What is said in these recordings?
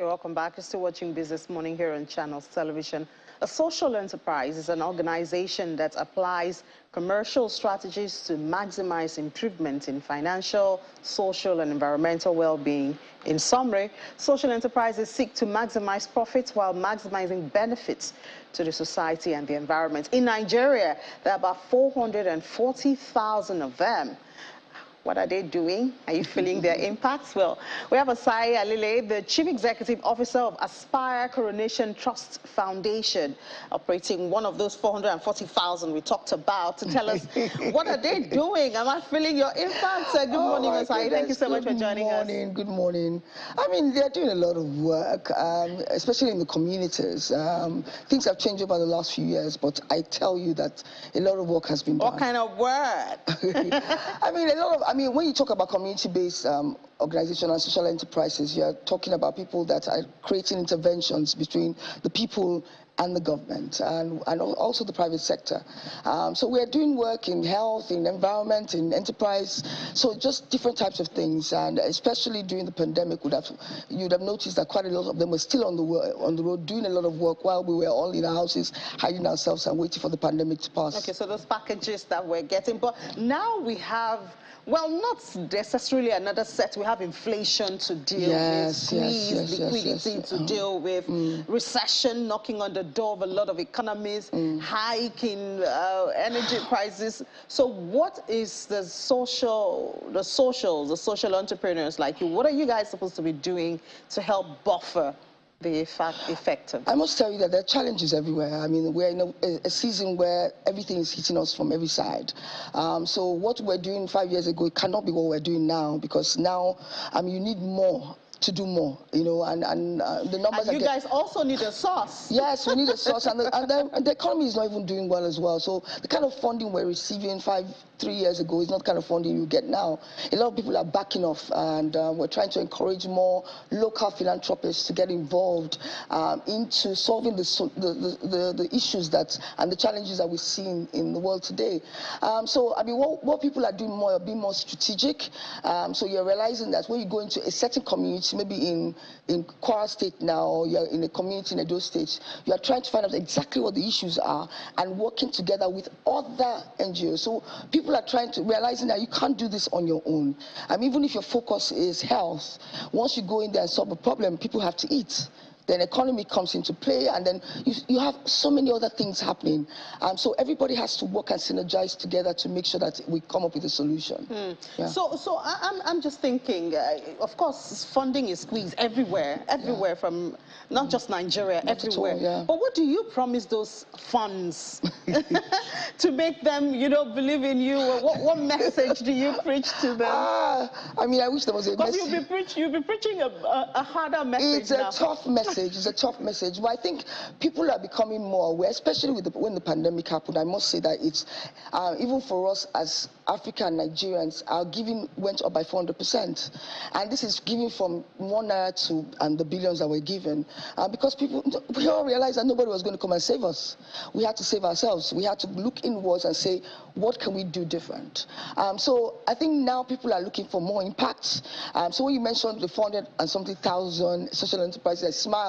Okay, welcome back. You're still watching Business Morning here on Channels Television. A social enterprise is an organization that applies commercial strategies to maximize improvement in financial, social, and environmental well-being. In summary, social enterprises seek to maximize profits while maximizing benefits to the society and the environment. In Nigeria, there are about 440,000 of them. What are they doing? Are you feeling their impacts? Well, we have Asai Alile, the Chief Executive Officer of Aspire Coronation Trust Foundation, operating one of those 440,000 we talked about, to tell us what are they doing? Am I feeling your impacts? Good morning, Asai. Thank you so much for joining us. Good morning. I mean, they're doing a lot of work, especially in the communities. Things have changed over the last few years, but I tell you that a lot of work has been done. What kind of work? I mean, when you talk about community-based organization and social enterprises, you're talking about people that are creating interventions between the people and the government and also the private sector. So we're doing work in health, in environment, in enterprise, so just different types of things. And especially during the pandemic, you'd have noticed that quite a lot of them were still on the road doing a lot of work while we were all in our houses, hiding ourselves and waiting for the pandemic to pass. Okay, so those packages that we're getting, but now we have, well, not necessarily another set. We have inflation to deal with, squeeze liquidity to deal with, recession knocking on the door of a lot of economies, hike in energy prices. So what is the social entrepreneurs like you, what are you guys supposed to be doing to help buffer the effect of it? I must tell you that there are challenges everywhere. I mean, we're in a season where everything is hitting us from every side. So what we're doing 5 years ago, it cannot be what we're doing now, because now, you need more to do more, you know, and the numbers. And you guys also need a source. Yes, we need a source, and the economy is not even doing well as well. So the kind of funding we're receiving 3 years ago is not the kind of funding you get now. A lot of people are backing off, and we're trying to encourage more local philanthropists to get involved into solving the issues and the challenges that we see in the world today. So I mean, what people are doing more are being more strategic. So you're realizing that when you go into a certain community, maybe in Kwara State now, or you're in a community in Edo State, you are trying to find out exactly what the issues are and working together with other NGOs. So people are realizing that you can't do this on your own. Even if your focus is health, once you go in there and solve a problem, people have to eat. Then economy comes into play, and then you have so many other things happening. So everybody has to work and synergize together to make sure that we come up with a solution. Yeah. So I'm just thinking, of course, funding is squeezed everywhere from not just Nigeria, everywhere. Yeah. But what do you promise those funds to make them, you know, believe in you? What message do you preach to them? I mean, I wish there was a message. Because you'll be preaching a harder message. It's a tough message. It's a tough message, but I think people are becoming more aware, especially when the pandemic happened. I must say that it's even for us as Africa and Nigerians, our giving went up by 400%, and this is giving from 1 naira to the billions that were given, because we all realized that nobody was going to come and save us. We had to save ourselves. We had to look inwards and say, what can we do different? So I think now people are looking for more impact. So when you mentioned the 400 and something thousand social enterprises, I smile,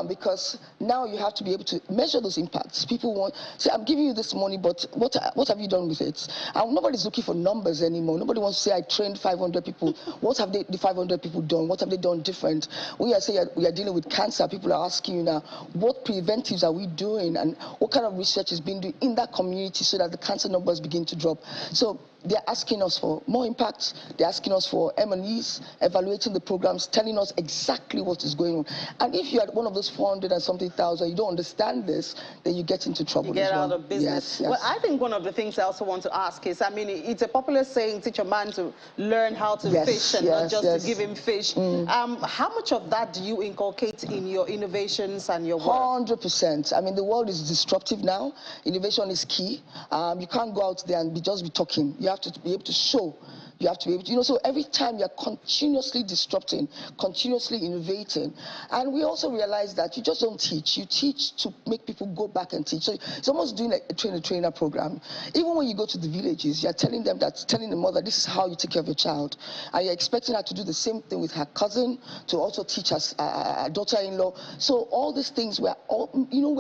because now you have to be able to measure those impacts. People want to say, I'm giving you this money, but what have you done with it? Nobody's looking for numbers anymore. Nobody wants to say, I trained 500 people. What have the 500 people done? What have they done different? When you say we are dealing with cancer, people are asking you now, what preventives are we doing, and what kind of research is being done in that community so that the cancer numbers begin to drop? So they're asking us for more impact. They're asking us for M&Es, evaluating the programs, telling us exactly what is going on. And if you're one of those 400 and something thousand, you don't understand this, then you get into trouble. You get out of business. Yes. Well, I think one of the things I also want to ask is, I mean, it's a popular saying, teach a man to learn how to fish and not just to give him fish. How much of that do you inculcate in your innovations and your work? 100%. I mean, the world is disruptive now. Innovation is key. You can't go out there and just be talking. You have to be able to show You have to be able to, so every time you're continuously disrupting, continuously innovating. And we also realize that you just don't teach. You teach to make people go back and teach. So it's almost doing like a trainer program. Even when you go to the villages, you're telling them that, telling the mother, this is how you take care of your child. And you're expecting her to do the same thing with her cousin, to also teach us her daughter-in-law. So all these things, we're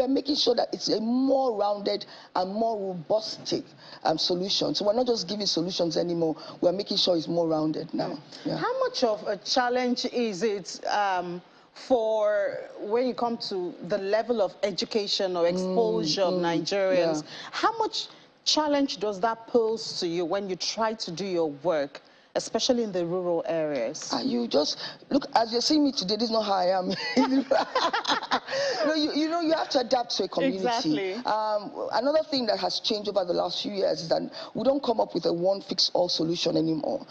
making sure that it's a more rounded and more robust solution. So we're not just giving solutions anymore. We're making sure it's more rounded now. Yeah. How much of a challenge is it for when you come to the level of education or exposure of Nigerians? How much challenge does that pose to you when you try to do your work, especially in the rural areas? You just look, as you're seeing me today, this is not how I am. You have to adapt to a community. Exactly. Another thing that has changed over the last few years is that we don't come up with a one-fix-all solution anymore.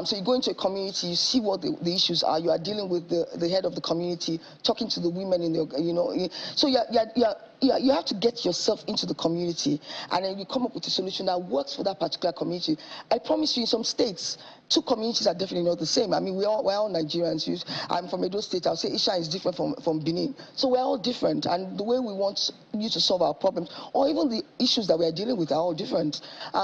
So you go into a community, you see what the issues are. You are dealing with the head of the community, talking to the women in the, So you have to get yourself into the community, and then you come up with a solution that works for that particular community. I promise you, in some states, two communities are definitely not the same. I mean, we're all Nigerians. I'm from Edo State. I'll say Isha is different from Benin. So we're all different, and the way we want you to solve our problems, or even the issues that we're dealing with, are all different.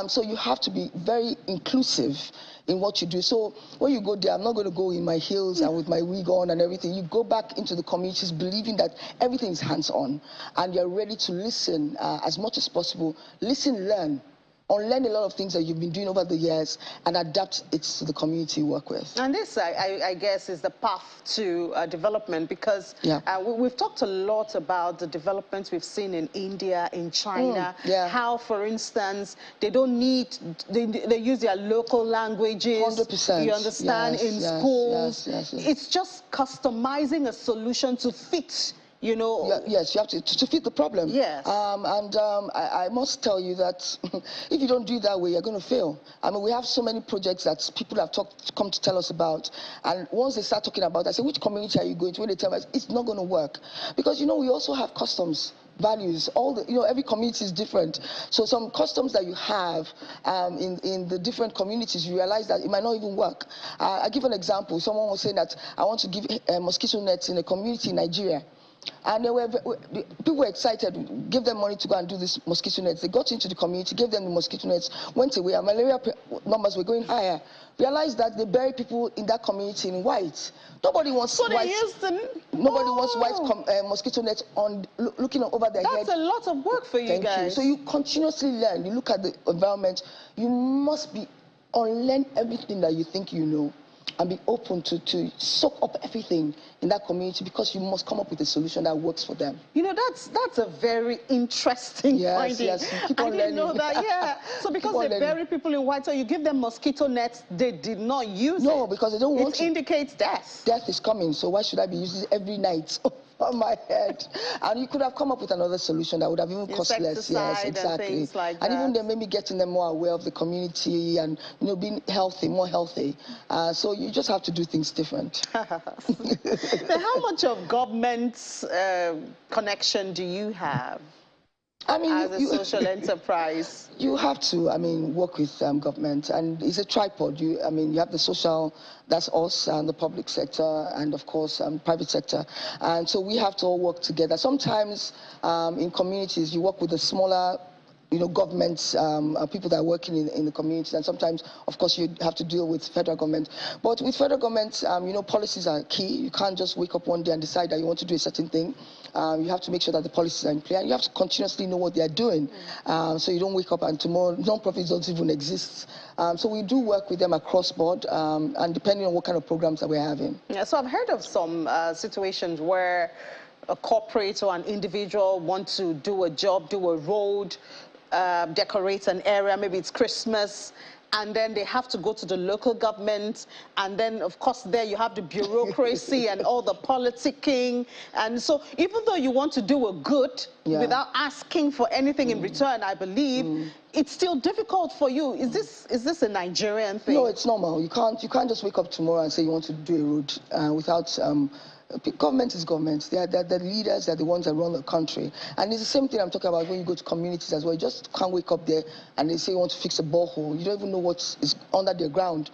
So you have to be very inclusive in what you do. So when you go there, I'm not going to go in my heels and with my wig on and everything. You go back into the communities believing that everything is hands-on, and you're ready to listen as much as possible. Listen, learn. Unlearn a lot of things that you've been doing over the years and adapt it to the community you work with. And this, I guess, is the path to development, because we've talked a lot about the developments we've seen in India, in China, how, for instance, they don't need, they use their local languages. 100%. You understand, in schools. It's just customizing a solution to fit. Yes, you have to fit the problem. Yes. I must tell you that if you don't do it that way, you're going to fail. I mean, we have so many projects that people have come to tell us about, and once they start talking about it, I say, which community are you going to? When they tell us, it's not going to work, because we also have customs, values. Every community is different. So some customs that you have in the different communities, you realize that it might not even work. I give an example. Someone was saying that I want to give mosquito nets in a community in Nigeria. And people were excited, gave them money to go and do these mosquito nets. They got into the community, gave them the mosquito nets, went away, and malaria numbers were going higher. Realized that they bury people in that community in white. Nobody wants white. Nobody wants white mosquito nets looking over their head. That's a lot of work for you guys. Thank you. So you continuously learn. You look at the environment. You must unlearn everything that you think you know, and be open to soak up everything in that community, because you must come up with a solution that works for them. That's a very interesting finding. Yes, you keep on learning. I didn't know that, So because they bury people in white, so you give them mosquito nets, they did not use it. No, because they don't want to. It indicates death. Death is coming, so why should I be using it every night on my head? And you could have come up with another solution that would have even cost less. Yes, exactly. And things like and that. Even then, maybe getting them more aware of the community and being healthy, more healthy. So you just have to do things different. Now, how much of government's connection do you have? I mean, as a social enterprise? You have to, work with government, and it's a tripod. You have the social, that's us, and the public sector, and of course, private sector. And so we have to all work together. Sometimes in communities, you work with the smaller governments, people that are working in the communities, and sometimes, of course, you have to deal with federal government. But with federal government, policies are key. You can't just wake up one day and decide that you want to do a certain thing. You have to make sure that the policies are in place, and you have to continuously know what they are doing, so you don't wake up and tomorrow non-profits don't even exist. So we do work with them across board, and depending on what kind of programs that we're having. Yeah, so I've heard of some situations where a corporate or an individual want to do a job, do a road, decorate an area, maybe it's Christmas, and then they have to go to the local government, and then of course there you have the bureaucracy and all the politicking, and so even though you want to do a good without asking for anything in return, I believe it's still difficult for you. Is this a Nigerian thing? No, it's normal. You can't just wake up tomorrow and say you want to do a road without Government is government. They're the leaders, they're the ones that run the country. And it's the same thing I'm talking about when you go to communities as well. You just can't wake up there and they say you want to fix a borehole. You don't even know what is under the ground.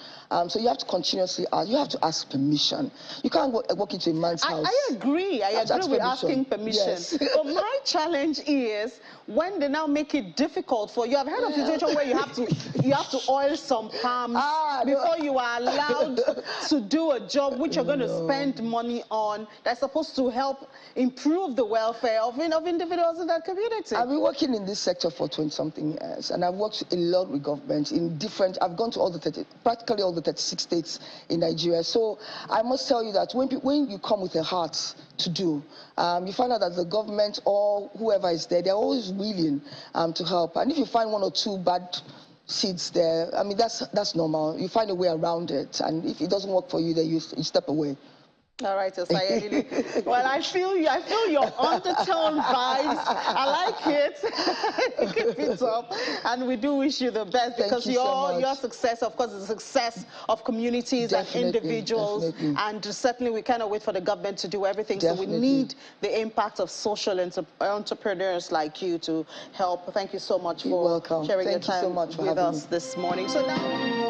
So you have to continuously ask. You have to ask permission. You can't walk into a man's house. I agree. I agree with asking permission. Yes. But my challenge is when they now make it difficult for you. I've heard of a situation where you have to oil some palms before you are allowed to do a job which you're going to spend money on that's supposed to help improve the welfare of individuals in that community. I've been working in this sector for 20-something years, and I've worked a lot with governments in different. I've gone to practically all the 36 states in Nigeria. So I must tell you that when you come with a heart to do, you find out that the government or whoever is there, they're always willing to help. And if you find one or two bad seeds there, I mean, that's normal. You find a way around it. And if it doesn't work for you, then you step away. All right, Osayemili. Well, I feel your undertone vibes. I like it. Keep it up. And we do wish you the best because your success, of course, is the success of communities and individuals. Definitely. And certainly we cannot wait for the government to do everything. Definitely. So we need the impact of social entrepreneurs like you to help. Thank you so much for sharing your time with us this morning. So now